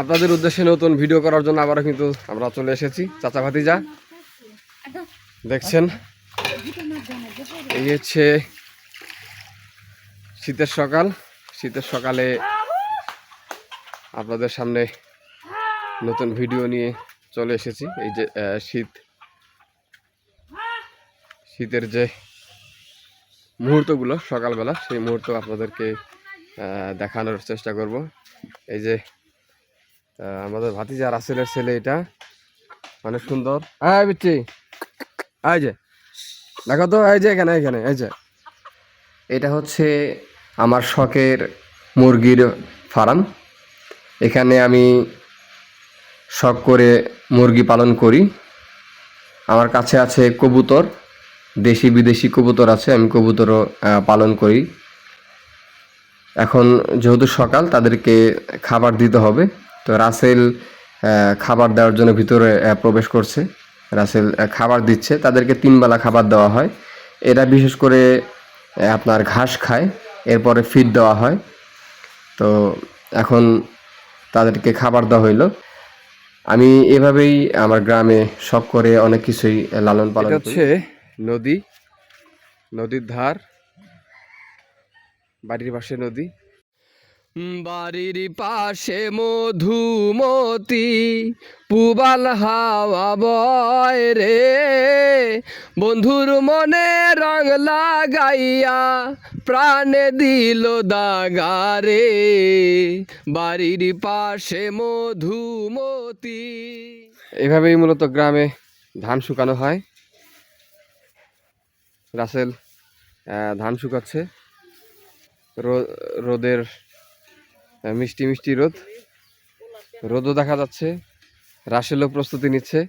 আপনাদের উদ্দেশ্যে নতুন ভিডিও করার জন্য আবারও কিন্তু আমরা চলে এসেছি। চাচা ভাতিজা দেখছেন, এই হচ্ছে শীতের সকাল। শীতের সকালে আপনাদের সামনে নতুন ভিডিও নিয়ে চলে এসেছি। এই যে শীতের যে মুহূর্তগুলো সকালবেলা, সেই মুহূর্ত আপনাদেরকে দেখানোর চেষ্টা করব। এই যে আমাদের ভাতিজা রাসেলের ছেলে, এটা অনেক সুন্দর। হ্যাঁ বিচ্ছি, এই যে দেখো তো, এই যে এখানে এখানে এই যে এটা হচ্ছে আমার শখের মুরগির ফার্ম। এখানে আমি শখ করে মুরগি পালন করি। আমার কাছে আছে কবুতর, দেশি বিদেশি কবুতর আছে, আমি কবুতরও পালন করি। এখন যেহেতু সকাল, তাদেরকে খাবার দিতে হবে। তো রাসেল খাবার দেওয়ার জন্য ভিতরে প্রবেশ করছে। রাসেল খাবার দিচ্ছে, তাদেরকে 3 বেলা খাবার দেওয়া হয়। এরা বিশেষ করে আপনার ঘাস খায়, এরপরে ফিড দেওয়া হয়। তো এখন তাদেরকে খাবার দেওয়া হইলো। আমি এভাবেই আমার গ্রামে শখ করে অনেক কিছুই লালন পালন করি। এটা হচ্ছে নদী, নদীর ধার, বাড়ির পাশে নদী। বাড়ির পাশে মধুমতি, পুবাল হাওয়া বয় রে, বন্ধুর মনে রং লাগাইয়া প্রাণে দিল দাগারে, বাড়ির পাশে মধুমতি। এভাবেই মূলত গ্রামে ধান শুকানো হয়। রাসেল ধান শুকাচ্ছে, রোদের মিষ্টি মিষ্টি রোদও দেখা যাচ্ছে। রাসেলও প্রস্তুতি নিচ্ছে।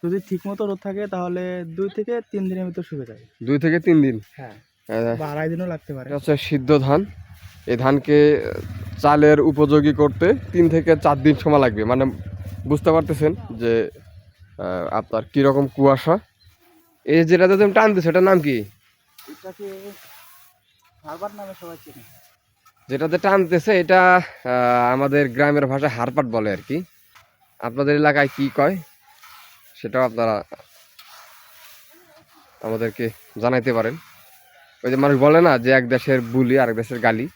যদি ঠিক মতো রোদ থাকে তাহলে 2 থেকে 3 দিনের ভিতর শুকিয়ে যায়। 2 থেকে 3 দিন, হ্যাঁ, বা 2.5 দিনও লাগতে পারে। হচ্ছে সিদ্ধ ধান। এই ধানকে চালের উপযোগী করতে 3 থেকে 4 দিন সময় লাগবে। মানে বুঝতে পারতেছেন যে আপনার কীরকম কুয়াশা। এই যেটাতে তুমি টানতেছো, এটার নাম কি? এটাকে হারবার নামে সবাই চেনে। যেটাতে টানতেছে এটা আমাদের গ্রামের ভাষায় হারপাট বলে আর কি। আপনাদের এলাকায় কি কয় সেটাও আপনারা আমাদেরকে জানাইতে পারেন। ওই যে মানুষ বলে না যে এক দেশের বুলি আরেক দেশের গালি।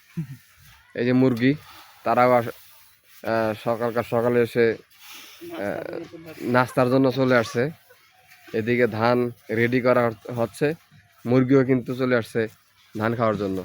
এই যে মুরগি, তারাও সকালে এসে নাস্তার জন্য চলে আসছে। এদিকে ধান রেডি করা হচ্ছে, মুরগিও কিন্তু চলে আসছে ধান খাওয়ার জন্য।